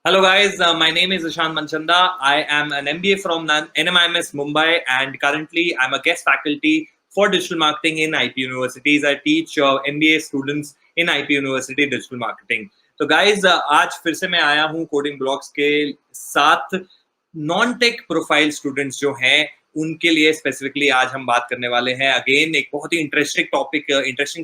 Hello guys, my name is Ishant Manchanda. I am an MBA from NMIMS Mumbai and currently I'm a guest faculty for digital marketing in IP universities. I teach MBA students in IP University digital marketing. तो guys, आज फिर से मैं आया हूँ coding blogs के साथ non tech profile students जो हैं उनके लिए स्पेसिफिकली आज हम बात करने वाले हैं। अगेन एक बहुत ही इंटरेस्टिंग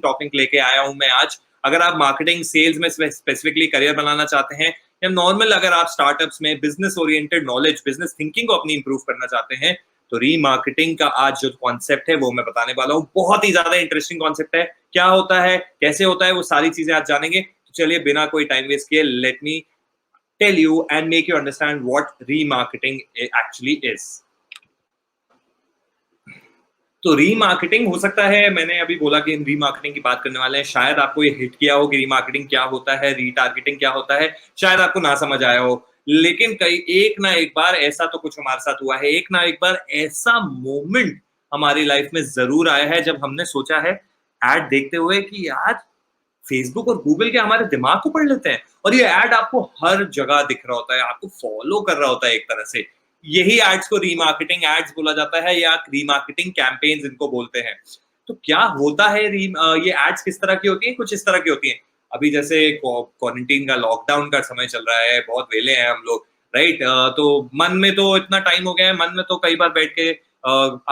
टॉपिक लेके आया हूँ मैं आज। अगर आप मार्केटिंग सेल्स में स्पेसिफिकली करियर बनाना चाहते हैं या नॉर्मल अगर आप स्टार्टअप्स में business oriented knowledge business thinking को अपनी इंप्रूव करना चाहते हैं तो रीमार्केटिंग का आज जो कॉन्सेप्ट है वो मैं बताने वाला हूँ। बहुत ही ज्यादा इंटरेस्टिंग कॉन्सेप्ट है। क्या होता है, कैसे होता है, वो सारी चीजें आज जानेंगे। तो चलिए बिना कोई टाइम वेस्ट किए let me tell you and make you understand what remarketing actually is. तो रीमार्केटिंग हो सकता है, मैंने अभी बोला कि रीमार्केटिंग की बात करने वाले हैं, शायद आपको ये हिट किया हो कि रीमार्केटिंग क्या होता है, रीटारगेटिंग क्या होता है, शायद आपको ना समझ आया हो। लेकिन कई एक ना एक बार ऐसा तो कुछ हमारे साथ हुआ है, एक ना एक बार ऐसा मोमेंट हमारी लाइफ में जरूर आया है जब हमने सोचा है एड देखते हुए कि यार फेसबुक और गूगल के हमारे दिमाग को पढ़ लेते हैं और ये एड आपको हर जगह दिख रहा होता है, आपको फॉलो कर रहा होता है एक तरह से। यही एड्स को रीमार्केटिंग एड्स बोला जाता है या रीमार्केटिंग कैंपेन्स इनको बोलते हैं। तो क्या होता है ये एड्स किस तरह की होती हैं? कुछ इस तरह की होती हैं। अभी जैसे क्वारंटीन का लॉकडाउन का समय चल रहा है, बहुत वेले हैं हम लोग, राइट। तो मन में तो इतना टाइम हो गया है, मन में तो कई बार बैठ के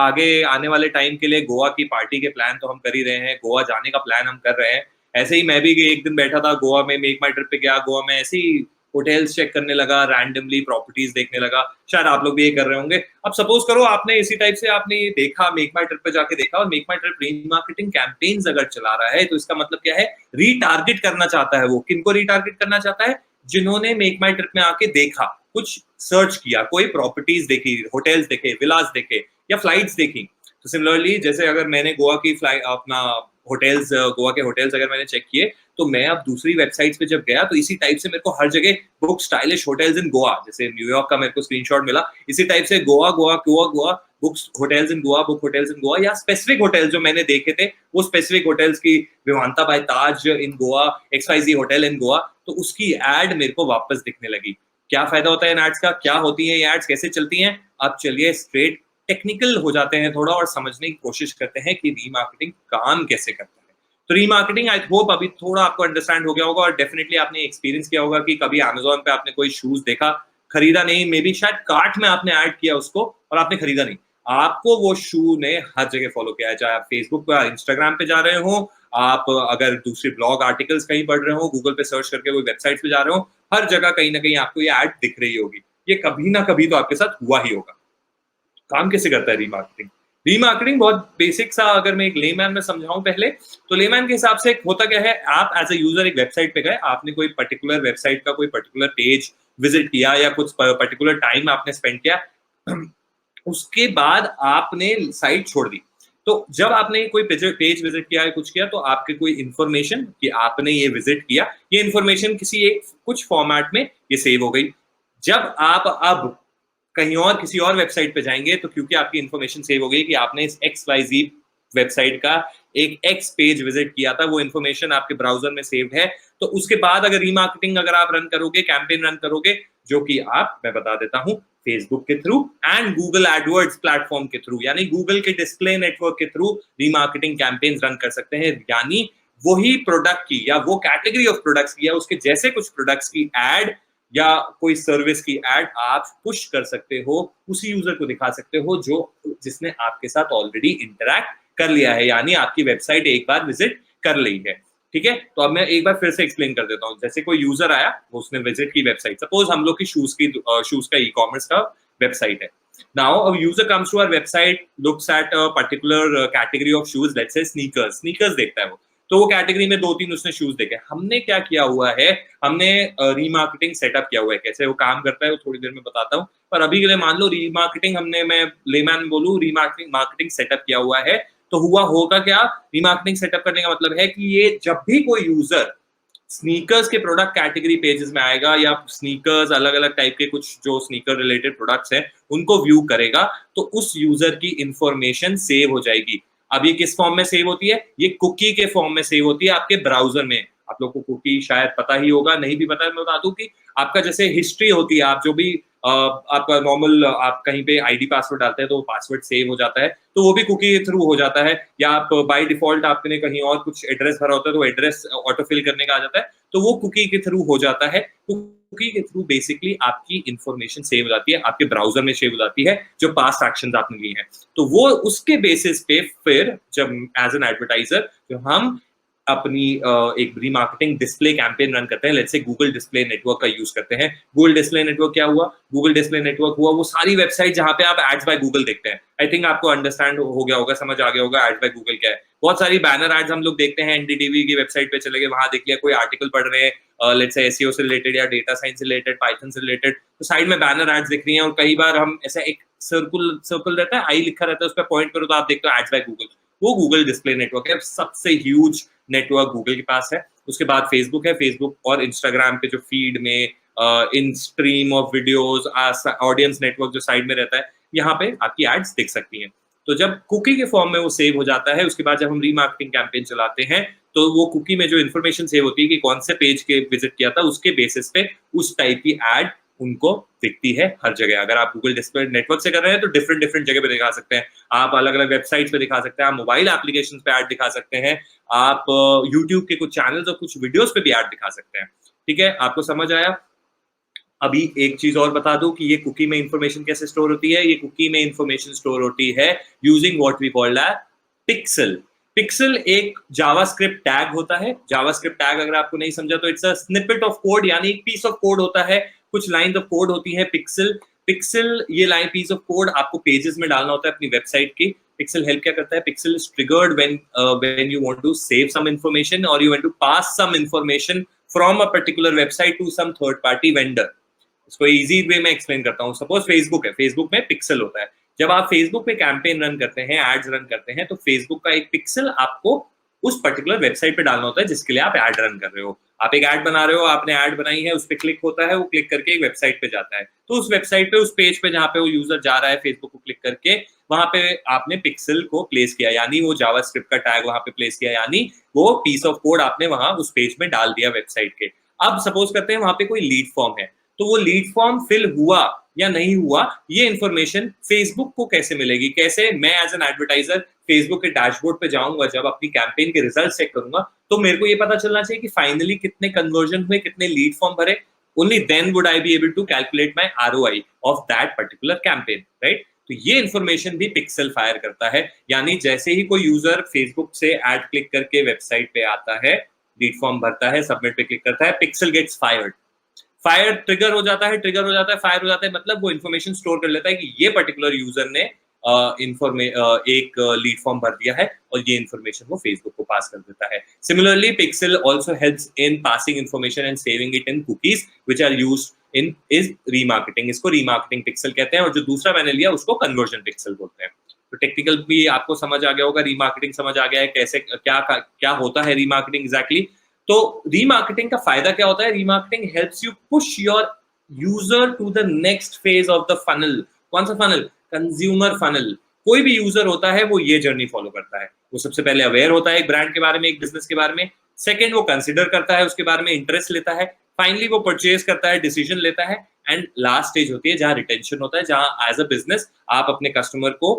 आगे आने वाले टाइम के लिए गोवा की पार्टी के प्लान तो हम कर ही रहे हैं, गोवा जाने का प्लान हम कर रहे हैं। ऐसे ही मैं भी एक दिन बैठा था गोवा में, मेक माई ट्रिप पे गया, गोवा में ऐसे ही होटल्स चेक करने लगा, रैंडमली प्रॉपर्टीज देखने लगा। शायद आप लोग भी ये कर रहे होंगे। अब सपोज करो आपने इसी टाइप से आपने ये देखा, मेक माई ट्रिप पे जाके देखा और मेक माई ट्रिप रीमार्केटिंग कैंपेन्स अगर चला रहा है तो इसका मतलब क्या है, रीटारगेट करना चाहता है। वो किनको रीटारगेट करना चाहता है? जिन्होंने मेक माई ट्रिप में आके देखा, कुछ सर्च किया, कोई प्रॉपर्टीज देखी, होटल्स देखे, विलास देखे या फ्लाइट्स देखी। तो सिमिलरली जैसे अगर मैंने गोवा की फ्लाइट अपना होटल्स, गोवा के होटल्स अगर मैंने चेक किए तो मैं अब दूसरी वेबसाइट्स पे जब गया तो इसी टाइप से मेरे को हर जगह बुक स्टाइलिश होटल्स इन गोवा, जैसे न्यूयॉर्क का मेरे को स्क्रीनशॉट मिला, इसी टाइप से गोवा गोवा गोवा गोवा बुक्स होटल्स इन गोवा, बुक होटल्स इन गोवा या स्पेसिफिक होटल्स जो मैंने देखे थे वो स्पेसिफिक होटल्स की, Vivanta by Taj in Goa, XYZ hotel in Goa, तो उसकी एड मेरे को वापस दिखने लगी। क्या फायदा होता है इन एड्स का, क्या होती है ये एड्स, कैसे चलती हैं? अब चलिए स्ट्रेट टेक्निकल हो जाते हैं थोड़ा और समझने की कोशिश करते हैं कि रीमार्केटिंग काम कैसे करता है। तो रीमार्केटिंग आई होप अभी थोड़ा आपको अंडरस्टैंड हो गया होगा और डेफिनेटली आपने एक्सपीरियंस किया होगा कि कभी अमेज़न पे आपने कोई शूज देखा, खरीदा नहीं, मे बी शायद कार्ट में आपने ऐड किया उसको और आपने खरीदा नहीं। आपको वो शू ने हर जगह फॉलो किया है, चाहे आप फेसबुक पे, इंस्टाग्राम पे जा रहे हो, आप अगर दूसरे ब्लॉग आर्टिकल्स कहीं पढ़ रहे हो, गूगल पे सर्च करके कोई वेबसाइट पे जा रहे हो, हर जगह कहीं ना कहीं आपको ये ऐड दिख रही होगी। ये कभी ना कभी तो आपके साथ हुआ ही होगा। काम कैसे करता है रीमार्केटिंग? रीमार्केटिंग बहुत बेसिक सा अगर मैं एक लेमैन में समझाऊं पहले, तो लेमैन के हिसाब से होता क्या है, आप एज अ यूजर एक वेबसाइट पे गए, आपने कोई पर्टिकुलर वेबसाइट का कोई पर्टिकुलर पेज विजिट किया या कुछ पर्टिकुलर टाइम आपने स्पेंड किया, उसके बाद आपने साइट छोड़ दी। तो जब आपने कोई पेज विजिट किया है, कुछ किया, तो आपके कोई इन्फॉर्मेशन कि आपने ये विजिट किया, ये इन्फॉर्मेशन किसी एक कुछ फॉर्मेट में ये सेव हो गई। जब आप अब कहीं और किसी और वेबसाइट पे जाएंगे तो क्योंकि आपकी इन्फॉर्मेशन सेव हो गई कि आपने इस XYZ वेबसाइट का एक X पेज विजिट किया था, वो इन्फॉर्मेशन आपके ब्राउजर में सेव्ड है। तो उसके बाद अगर रीमार्केटिंग अगर आप रन करोगे, कैंपेन रन करोगे, जो कि आप, मैं बता देता हूं, फेसबुक के through and Google AdWords platform के थ्रू, यानी गूगल के डिस्प्ले नेटवर्क के थ्रू रीमार्केटिंग कैंपेन रन कर सकते हैं। यानी वही प्रोडक्ट की या वो कैटेगरी ऑफ प्रोडक्ट्स की या उसके जैसे कुछ प्रोडक्ट्स की एड या कोई सर्विस की एड आप पुश कर सकते हो, उसी यूजर को दिखा सकते हो जो जिसने आपके साथ ऑलरेडी इंटरैक्ट कर लिया है, यानी आपकी वेबसाइट एक बार विजिट कर ली है। ठीक है, तो अब मैं एक बार फिर से एक्सप्लेन कर देता हूँ। जैसे कोई यूजर आया, उसने विजिट की वेबसाइट, सपोज हम लोग की शूज का ई-कॉमर्स का वेबसाइट है। Now a user comes to our website, looks at a particular category of shoes, let's say sneakers देखता है वो। तो वो कैटेगरी में 2-3 उसने शूज देखे। हमने क्या किया हुआ है, हमने रीमार्केटिंग सेटअप किया हुआ है। कैसे वो काम करता है वो थोड़ी देर में बताता हूँ, पर अभी के लिए मान लो रीमार्केटिंग हमने, मैं लेमैन बोलूँ, रीमार्केटिंग सेटअप किया हुआ है। तो हुआ होगा क्या, रीमार्केटिंग सेटअप करने का मतलब है कि ये जब भी कोई यूजर स्नीकर्स के प्रोडक्ट कैटेगरी पेजेस में आएगा या स्नीकर्स, अलग अलग टाइप के कुछ जो स्नीकर रिलेटेड प्रोडक्ट्स हैं उनको व्यू करेगा, तो उस यूजर की इंफॉर्मेशन सेव हो जाएगी। अब ये किस फॉर्म में सेव होती है? ये कुकी के फॉर्म में सेव होती है आपके ब्राउजर में। आप लोग को कुकी शायद पता ही होगा, नहीं भी पता है मैं बता दूं कि आपका जैसे हिस्ट्री होती है, आप जो भी आपका नॉर्मल आप कहीं पे आईडी पासवर्ड डालते हैं तो पासवर्ड सेव हो जाता है, तो वो भी कुकी के थ्रू हो जाता है। या आप बाय डिफॉल्ट आपने कहीं और कुछ एड्रेस भरा होता है तो एड्रेस ऑटोफिल करने का आ जाता है, तो वो कुकी के थ्रू हो जाता है। कुकी के थ्रू बेसिकली आपकी इंफॉर्मेशन सेव हो जाती है, आपके ब्राउजर में सेव हो जाती है, जो पास्ट एक्शंस आपने लिए हैं। तो वो उसके बेसिस पे फिर जब एज एन एडवर्टाइजर जो हम अपनी एक रीमार्केटिंग डिस्प्ले कैंपेन रन करते हैं, let's say Google display network का यूज करते हैं। गूगल डिस्प्ले नेटवर्क क्या हुआ? गूगल डिस्प्ले नेटवर्क हुआ वो सारी वेबसाइट जहां पे आप एड्स बाय गूगल देखते हैं। आई थिंक आपको अंडरस्टैंड हो गया होगा, समझ आ गया होगा एड्स बाय गूगल क्या है। बहुत सारी बैनर एड्स हम लोग देखते हैं, एनडीटीवी की वेबसाइट पे चले गए, वहां देख लिया कोई आर्टिकल पढ़ रहे हैं, लेट्स से एसईओ से रिलेटेड या डेटा साइंस से रिलेटेड, पाइथन से रिलेटेड, तो साइड में बैनर एड्स दिख रही हैं। और कई बार हम ऐसा एक सर्कुल सर्कल रहता है, आई लिखा रहता है, उस पर पॉइंट करो तो आप देखते हो एड्स बाय गूगल। वो गूगल डिस्प्ले नेटवर्क है, सबसे ह्यूज नेटवर्क गूगल के पास है। उसके बाद फेसबुक है, फेसबुक और इंस्टाग्राम पे जो फीड में इन stream of videos, audience network जो साइड में रहता है, यहाँ पे आपकी एड्स दिख सकती हैं। तो जब कुकी के फॉर्म में वो सेव हो जाता है, उसके बाद जब हम रीमार्केटिंग कैंपेन चलाते हैं तो वो कुकी में जो इन्फॉर्मेशन सेव होती है कि कौन से पेज के विजिट किया था, उसके बेसिस पे उस टाइप की एड उनको दिखती है हर जगह। अगर आप गूगल डिस्प्ले नेटवर्क से कर रहे हैं तो डिफरेंट डिफरेंट जगह पे दिखा सकते हैं, आप अलग अलग वेबसाइट्स पे दिखा सकते हैं, आप मोबाइल एप्लीकेशन पे ऐड दिखा सकते हैं, आप यूट्यूब के कुछ चैनल्स और कुछ वीडियोस पे भी ऐड दिखा सकते हैं। ठीक है, आपको समझ आया? अभी एक चीज और बता दूं कि ये कुकी में इंफॉर्मेशन कैसे स्टोर होती है। ये कुकी में इंफॉर्मेशन स्टोर होती है using what we call pixel. Pixel एक जावास्क्रिप्ट टैग होता है। जावास्क्रिप्ट टैग अगर आपको नहीं समझा तो it's a snippet of code, यानी एक पीस ऑफ कोड होता है, कुछ लाइन ऑफ कोड होती है पिक्सल। पिक्सल ये लाइन पीस ऑफ कोड आपको पेजेस में डालना होता है अपनी वेबसाइट की। पिक्सल हेल्प क्या करता है? Pixel is triggered when you want to save some information और you want to pass some information from a particular website to some third party vendor. इसको इजी वे में एक्सप्लेन करता हूँ। Suppose Facebook है, Facebook में pixel होता है। जब आप फेसबुक पे कैंपेन रन करते हैं, एड्स रन करते हैं, तो फेसबुक का एक पिक्सल आपको उस पर्टिकुलर वेबसाइट पे डालना होता है जिसके लिए आप एड रन कर रहे हो। आप एक एड बना रहे हो, आपने एड बनाई है, उस पर क्लिक होता है, वो क्लिक करके एक वेबसाइट पे जाता है, तो उस वेबसाइट पे, उस पेज पे जहाँ पे वो यूजर जा रहा है फेसबुक को क्लिक करके, वहां पे आपने पिक्सल को प्लेस किया, यानी वो जावास्क्रिप्ट का टैग वहां पे प्लेस किया, यानी वो पीस ऑफ कोड आपने वहां उस पेज में डाल दिया वेबसाइट के। अब सपोज करते हैं वहां पे कोई लीड फॉर्म है, तो वो लीड फॉर्म फिल हुआ या नहीं हुआ, ये इंफॉर्मेशन फेसबुक को कैसे मिलेगी? कैसे मैं एज एन एडवर्टाइजर फेसबुक के डैशबोर्ड पे जाऊंगा, जब अपनी कैंपेन के रिजल्ट चेक करूंगा, तो मेरे को ये पता चलना चाहिए कि फाइनली कितने कन्वर्जन हुए, कितने लीड फॉर्म भरे। Only then would I be able to calculate my ROI of that particular campaign, right? तो ये इंफॉर्मेशन भी पिक्सल फायर करता है, यानी जैसे ही कोई यूजर फेसबुक से एड क्लिक करके वेबसाइट पे आता है, लीड फॉर्म भरता है, सबमिट पे क्लिक करता है, pixel gets fired. Fire trigger हो जाता है, ट्रिगर हो जाता है, फायर हो जाता है, मतलब वो इन्फॉर्मेशन स्टोर कर लेता है कि ये पर्टिकुलर यूजर ने एक लीड फॉर्म भर दिया है, और ये इन्फॉर्मेशन वो फेसबुक को पास कर देता है। Similarly pixel also helps in passing information and saving it in cookies which are used in is remarketing. इसको रीमार्केटिंग पिक्सल कहते हैं, और जो दूसरा मैंने लिया उसको कन्वर्जन पिक्सल बोलते हैं। तो टेक्निकल भी आपको समझ आ गया होगा, रीमार्केटिंग समझ आ गया है, कैसे क्या क्या होता है रीमार्केटिंग एग्जैक्टली। तो रीमार्केटिंग का फायदा क्या होता है? Remarketing helps you push your user to the next phase of the funnel. कौन सा फनल? Consumer funnel. कोई भी यूजर होता है वो ये जर्नी फॉलो करता है। वो सबसे पहले अवेयर होता है एक ब्रांड के बारे में, एक बिजनेस के बारे में। सेकंड, वो कंसिडर करता है उसके बारे में, इंटरेस्ट लेता है। फाइनली वो परचेज करता है, डिसीजन लेता है। एंड लास्ट स्टेज होती है जहां रिटेंशन होता है, जहां एज अ बिजनेस आप अपने कस्टमर को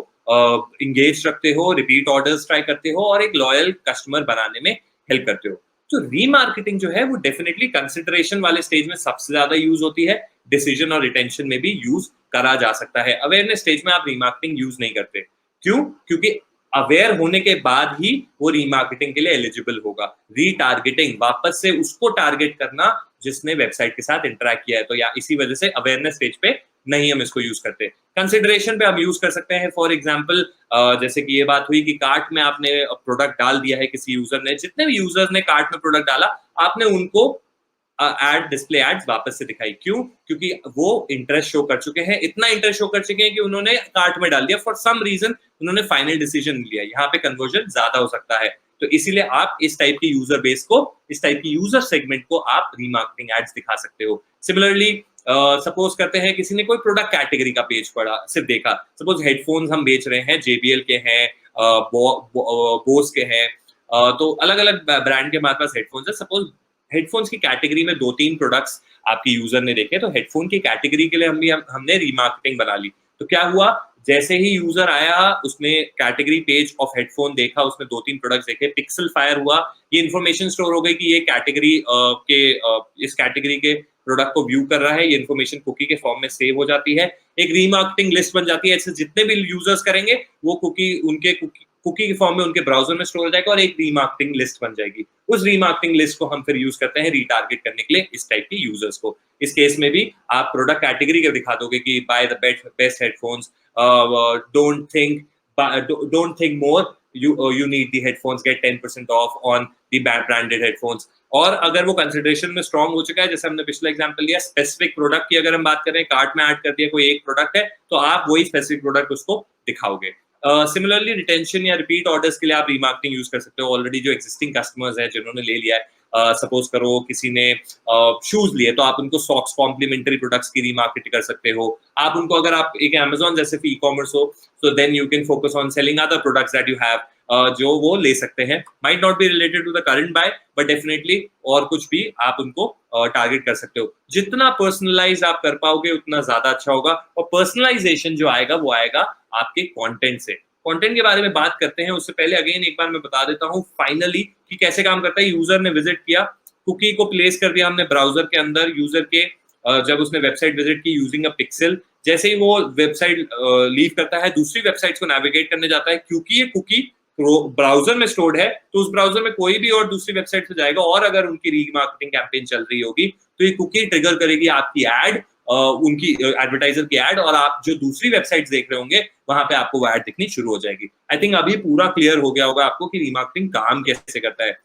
इंगेज रखते हो, रिपीट ऑर्डर्स ट्राई करते हो, और एक लॉयल कस्टमर बनाने में हेल्प करते हो। तो रीमार्केटिंग जो है वो डेफिनेटली कंसिडरेशन वाले स्टेज में सबसे ज्यादा यूज होती है, डिसीजन और रिटेंशन में भी यूज करा जा सकता है। अवेयरनेस स्टेज में आप रीमार्केटिंग यूज नहीं करते। क्यों? क्योंकि अवेयर होने के बाद ही वो रीमार्केटिंग के लिए एलिजिबल होगा। रीटारगेटिंग, वापस से उसको टारगेट करना जिसने वेबसाइट के साथ इंटरेक्ट किया है, तो या इसी वजह से अवेयरनेस स्टेज पे नहीं हम इसको यूज करते। कंसिडरेशन पे हम यूज कर सकते हैं। फॉर एग्जाम्पल, जैसे कि ये बात हुई कि कार्ट में आपने प्रोडक्ट डाल दिया है किसी यूजर ने, जितने भी यूजर ने कार्ट में प्रोडक्ट डाला, आपने उनको एड डिस्प्ले एड्स वापस से दिखाई। क्यों? क्योंकि वो इंटरेस्ट शो कर चुके हैं, इतना इंटरेस्ट शो कर चुके हैं कि उन्होंने कार्ट में डाल दिया, फॉर सम रीजन उन्होंने फाइनल डिसीजन लिया। यहाँ पे कन्वर्जन ज्यादा हो सकता है। तो इसीलिए आप इस टाइप की यूजर बेस को, इस टाइप की यूजर सेगमेंट को आप रीमार्केटिंग एड्स दिखा सकते हो। सिमिलरली सपोज करते हैं किसी ने कोई प्रोडक्ट कैटेगरी का पेज पढ़ा, सिर्फ देखा, सपोज हेडफोन्स हम बेच रहे हैं, JBL के हैं, बोस के हैं, तो अलग अलग ब्रांड के हमारे पास हेडफोन्स है। सपोज हेडफोन्स की कैटेगरी में 2-3 प्रोडक्ट्स आपके यूजर ने देखे, तो हेडफोन की कैटेगरी के लिए हमने रीमार्केटिंग बना ली। तो क्या हुआ, जैसे ही यूजर आया, उसने कैटेगरी पेज ऑफ हेडफोन देखा, उसने 2-3 प्रोडक्ट्स देखे, पिक्सल फायर हुआ, ये इन्फॉर्मेशन स्टोर हो गई कि ये कैटेगरी इस कैटेगरी के प्रोडक्ट को व्यू कर रहा है, ये इन्फॉर्मेशन कुकी के फॉर्म में सेव हो जाती है, एक रीमार्केटिंग लिस्ट बन जाती है। ऐसे जितने भी यूजर्स करेंगे वो कुकी के फॉर्म में उनके ब्राउजर में स्टोर हो जाएगा और एक रीमार्केटिंग लिस्ट बन जाएगी। उस रीमार्केटिंग लिस्ट को हम फिर यूज करते हैं रीटारगेट करने के लिए इस टाइप की यूजर्स को। इस केस में भी आप प्रोडक्ट कैटेगरी के दिखा दोगे कि by the best headphones, don't think don't think more, you need the headphones, get 10% off on the branded headphones। और अगर वो कंसिडरेशन में स्ट्रांग हो चुका है, जैसे हमने पिछला एग्जांपल लिया स्पेसिफिक प्रोडक्ट की, अगर हम बात करें कार्ट में ऐड कर दिया कोई एक प्रोडक्ट है, तो आप वही स्पेसिफिक प्रोडक्ट उसको दिखाओगे। सिमिलरली रिटेंशन या रिपीट ऑर्डर्स के लिए आप रीमार्केटिंग यूज कर सकते हो। ऑलरेडी जो एक्जिस्टिंग कस्टमर्स हैं जिन्होंने ले लिया है, सपोज करो किसी ने शूज लिए, तो आप उनको सॉक्स कॉम्प्लीमेंट्री प्रोडक्ट्स की रीमार्केट कर सकते हो। आप उनको, अगर आप एक अमेजोन जैसे ई कॉमर्स हो, so then you can focus on selling other products that you have, जो वो ले सकते हैं, might not be related to the current buy but definitely और कुछ भी आप उनको टारगेट कर सकते हो। जितना पर्सनलाइज आप कर पाओगे उतना ज्यादा अच्छा होगा, और पर्सनलाइजेशन जो आएगा वो आएगा आपके कंटेंट से। कंटेंट के बारे में बात करते हैं, उससे पहले अगेन एक बार मैं बता देता हूँ फाइनली कि कैसे काम करता है। यूजर ने विजिट किया, कुकी को प्लेस कर दिया हमने ब्राउजर के अंदर, यूजर के जब उसने वेबसाइट विजिट की यूजिंग अ पिक्सल, जैसे ही वो वेबसाइट लीव करता है, दूसरी वेबसाइट को नेविगेट करने जाता है, क्योंकि ये कुकी ब्राउजर में स्टोर्ड है, तो उस ब्राउजर में कोई भी और दूसरी वेबसाइट पे जाएगा, और अगर उनकी रीमार्केटिंग कैंपेन चल रही होगी तो ये कुकी ट्रिगर करेगी आपकी एड, उनकी एडवर्टाइजर की एड, और आप जो दूसरी वेबसाइट देख रहे होंगे वहां पे आपको वो एड दिखनी शुरू हो जाएगी। आई थिंक अभी पूरा क्लियर हो गया होगा आपको कि रीमार्केटिंग काम कैसे करता है।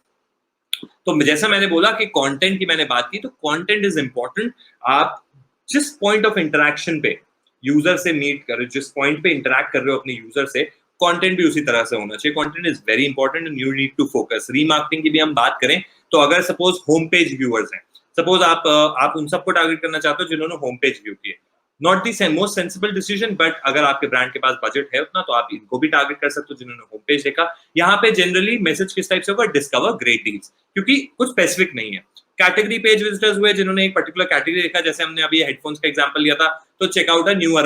तो जैसा मैंने बोला कि कंटेंट की मैंने बात की, तो कंटेंट इज इंपॉर्टेंट। आप जिस पॉइंट ऑफ इंटरेक्शन पे यूजर से मीट कर रहे हो, जिस पॉइंट पे इंटरेक्ट कर रहे हो अपने यूजर से, कंटेंट भी उसी तरह से होना चाहिए। Content is very important and you need to focus. Remarketing की भी हम बात करें तो अगर सपोज होम पेज व्यूअर्स हैं, सपोज आप उन सबको टारगेट करना चाहते हो जिन्होंने होम पेज व्यू किए, not the most sensible decision, but अगर आपके ब्रांड के पास बजट है उतना, तो आप इनको भी टारगेट कर सकते हो जिन्होंने होम पेज देखा। यहाँ पे जनरली मैसेज किस टाइप से होगा, डिस्कवर ग्रेट डील्स, क्योंकि कुछ स्पेसिफिक नहीं है। कैटेगरी पेज विजिटर्स हुए जिन्होंने एक पर्टिकुलर कैटेगरी देखा, जैसे हमने अभी हेडफोन्स का एग्जांपल लिया था, तो checkout new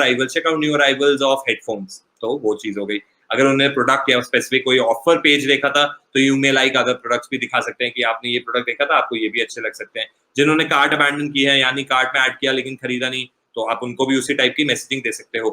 arrivals of headphones, तो वो चीज हो गई। अगर उन्होंने प्रोडक्ट या स्पेसिफिक कोई ऑफर पेज देखा था, तो you may like other products भी दिखा सकते हैं कि आपने ये प्रोडक्ट देखा था, आपको ये भी अच्छे लग सकते हैं। जिन्होंने कार्ट अबैंडन की है, यानी कार्ट में ऐड किया लेकिन खरीदा नहीं, तो आप उनको भी उसी टाइप की मैसेजिंग दे सकते हो।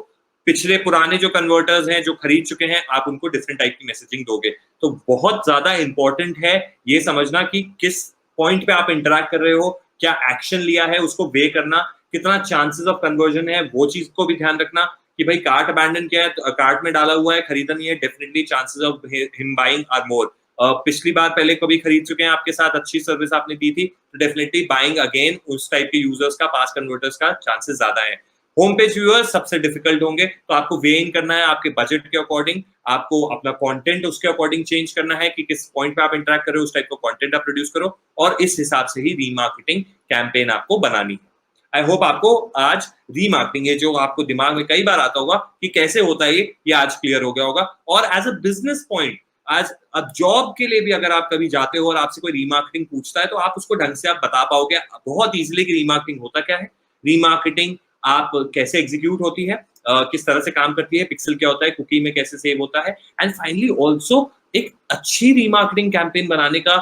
पिछले पुराने जो कन्वर्टर्स हैं जो खरीद चुके हैं, आप उनको डिफरेंट टाइप की मैसेजिंग दोगे। तो बहुत ज्यादा इंपॉर्टेंट है ये समझना कि किस पॉइंट पे आप इंटरैक्ट कर रहे हो, क्या एक्शन लिया है उसको वे करना, कितना चांसेस ऑफ कन्वर्जन है वो चीज को भी ध्यान रखना कि भाई कार्ट अबैंडन किया है, तो कार्ट में डाला हुआ है, खरीदा नहीं है, definitely chances of him buying are more. पिछली बार पहले कभी खरीद चुके हैं, आपके साथ अच्छी सर्विस आपने दी थी, तो डेफिनेटली बाइंग अगेन उस टाइप के यूजर्स का, पास कन्वर्टर्स का चांसेस ज्यादा है। होम पेज व्यूअर्स सबसे डिफिकल्ट होंगे, तो आपको वे इन करना है आपके बजट के अकॉर्डिंग, आपको अपना कंटेंट उसके अकॉर्डिंग चेंज करना है कि किस पॉइंट पे आप इंटरैक्ट कर रहे हो, उस टाइप का कंटेंट आप प्रोड्यूस करो, और इस हिसाब से ही रीमार्केटिंग कैंपेन आपको बनानी है। आई होप आपको आज रीमार्केटिंग, ये जो आपको दिमाग में कई बार आता होगा कि कैसे होता है ये आज क्लियर हो गया होगा। और एज अ बिजनेस पॉइंट, आज अब जॉब के लिए भी अगर आप कभी जाते हो और आपसे कोई रीमार्केटिंग पूछता है, तो आप उसको ढंग से आप बता पाओगे बहुत इजीली कि रीमार्केटिंग होता क्या है, रीमार्केटिंग आप कैसे एग्जीक्यूट होती है, किस तरह से काम करती है, पिक्सल क्या होता है, कुकी में कैसे सेव होता है, एंड फाइनली ऑल्सो एक अच्छी रीमार्केटिंग कैंपेन बनाने का,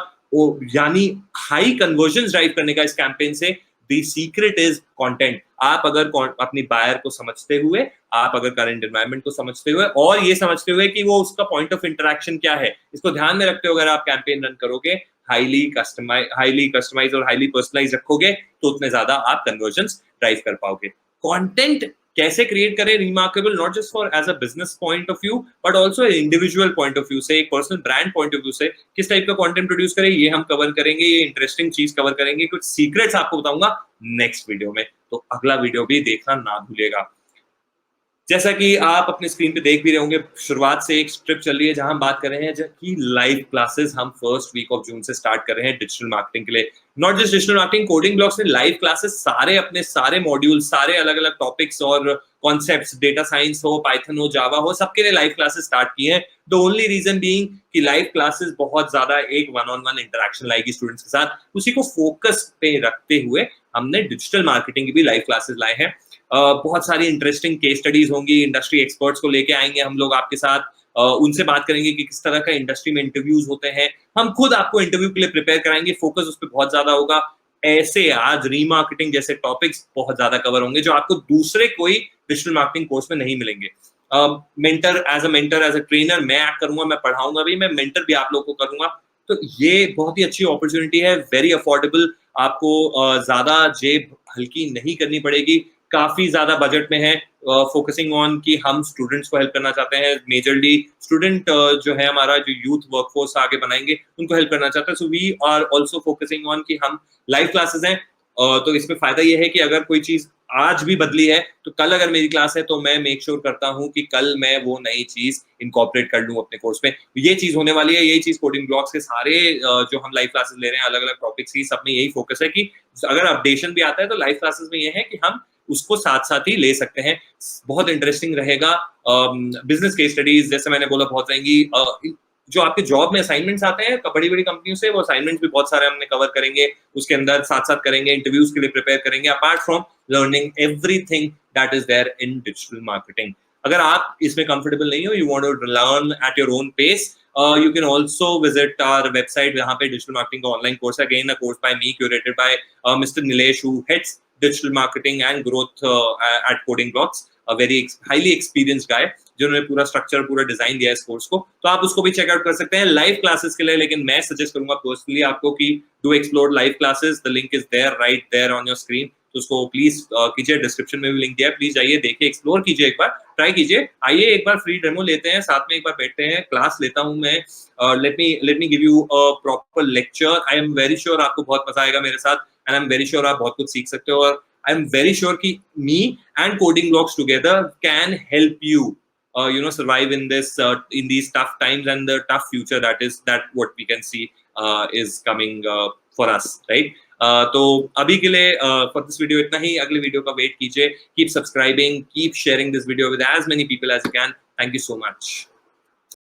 यानी हाई कन्वर्जन ड्राइव करने का इस कैंपेन से। The secret is content. आप अगर अपनी बायर को समझते हुए, आप अगर करंट एनवायरनमेंट को समझते हुए, और ये समझते हुए कि वो उसका पॉइंट ऑफ इंटरेक्शन क्या है, इसको ध्यान में रखते हुए अगर आप कैंपेन रन करोगे, हाईली कस्टमाइज और हाईली पर्सनलाइज रखोगे, तो उतने ज्यादा आप कन्वर्जन्स ड्राइव कर पाओगे। कंटेंट कैसे क्रिएट करें remarkable, not just for as a business point of view, but also individual point of view से, एक personal brand point of view से किस टाइप का कंटेंट प्रोड्यूस करें, ये हम कवर करेंगे। ये इंटरेस्टिंग चीज कवर करेंगे, कुछ सीक्रेट्स आपको बताऊंगा नेक्स्ट वीडियो में, तो अगला वीडियो भी देखना ना भूलिएगा। जैसा कि आप अपने स्क्रीन पे देख भी रहे होंगे, शुरुआत से एक स्ट्रिप चल रही है जहां हम बात कर रहे हैं कि लाइव क्लासेस हम फर्स्ट वीक ऑफ जून से स्टार्ट कर रहे हैं डिजिटल मार्केटिंग के लिए। Not just digital marketing, coding blocks में लाइव क्लासेस सारे अपने सारे मॉड्यूल, सारे अलग अलग टॉपिक्स और कॉन्सेप्ट्स, डेटा साइंस हो, पाइथन हो, जावा हो, सबके लिए लाइव क्लासेस स्टार्ट की हैं। द ओनली रीजन बीइंग कि लाइव क्लासेस बहुत ज्यादा एक वन ऑन वन इंटरेक्शन लाएगी स्टूडेंट्स के साथ, उसी को फोकस पे रखते हुए हमने डिजिटल मार्केटिंग की भी लाइव क्लासेस लाए हैं। बहुत सारी इंटरेस्टिंग केस स्टडीज होंगी, इंडस्ट्री एक्सपर्ट्स को लेके आएंगे हम लोग आपके साथ, उनसे बात करेंगे कि किस तरह का इंडस्ट्री में इंटरव्यूज होते हैं, हम खुद आपको इंटरव्यू के लिए प्रिपेयर कराएंगे, फोकस उस पर बहुत ज्यादा होगा। ऐसे आज रीमार्केटिंग जैसे टॉपिक्स बहुत ज्यादा कवर होंगे जो आपको दूसरे कोई डिजिटल मार्केटिंग कोर्स में नहीं मिलेंगे। मेंटर एज अ ट्रेनर मैं एक्ट करूंगा, मैं पढ़ाऊंगा भी, मैं मेंटर भी आप लोगों को करूंगा। तो ये बहुत ही अच्छी अपॉर्चुनिटी है, वेरी अफोर्डेबल, आपको ज्यादा जेब हल्की नहीं करनी पड़ेगी, काफी ज्यादा बजट में है, फोकसिंग ऑन कि हम स्टूडेंट्स को हेल्प करना चाहते हैं, मेजरली स्टूडेंट जो है हमारा जो यूथ वर्कफोर्स आगे बनाएंगे उनको हेल्प करना चाहते हैं। So we are also focusing on कि हम लाइव क्लासेस हैं, तो इसमें फायदा ये है कि अगर कोई चीज आज भी बदली है तो कल अगर मेरी क्लास है तो मैं मेक श्योर करता हूं कि कल मैं वो नई चीज इनकॉर्पोरेट कर लूं अपने कोर्स में। ये चीज होने वाली है, यही चीज कोडिंग ब्लॉक्स के सारे जो हम लाइव क्लासेस ले रहे हैं अलग अलग टॉपिक्स की, सब में यही फोकस है कि अगर अपडेशन भी आता है तो लाइव क्लासेस में ये है कि हम उसको साथ साथ ही ले सकते हैं। बहुत इंटरेस्टिंग रहेगा। बिजनेस केस स्टडीज जैसे मैंने बोला बहुत रहेंगी, जो आपके जॉब में असाइनमेंट्स आते हैं बड़ी बड़ी कंपनियों से, वो असाइनमेंट्स भी बहुत सारे हमने कवर करेंगे, उसके अंदर साथ साथ करेंगे, इंटरव्यूज के लिए प्रिपेयर करेंगे, apart from learning everything that is there in digital marketing. अगर आप इसमें कंफर्टेबल नहीं हो, you want to learn at your own pace, you can also visit our website जहाँ पे डिजिटल मार्केटिंग का ऑनलाइन कोर्स है, again a course by me curated by Mr. Nilesh who heads digital marketing and growth at Coding Blocks, a very highly experienced guy जिन्होंने पूरा structure पूरा design दिया है इस कोर्स को, तो आप उसको भी चेकआउट कर सकते हैं लाइव क्लासेस के लिए। लेकिन मैं सजेस्ट करूंगा पर्सनली आपको कि do explore live classes, the link is there right there on your screen, तो उसको प्लीज कीजिए, डिस्क्रिप्शन में भी लिंक दिया है, प्लीज जाइए, देखिए, एक्सप्लोर कीजिए, एक बार ट्राई कीजिए, आइए एक बार फ्री डेमो लेते हैं, साथ में एक बार बैठते हैं, क्लास लेता हूं मैं, let me give you a proper lecture. I am very sure आपको बहुत मजा आएगा मेरे साथ, and I am very sure आप बहुत कुछ सीख सकते हो, और आई एम वेरी श्योर कि me and coding blocks together can help you survive in this in these tough times and the tough future that what we can see is coming for us, right? तो अभी के लिए for this video इतना ही, अगले video का wait कीजिए, keep subscribing, keep sharing this video with as many people as you can. Thank you so much.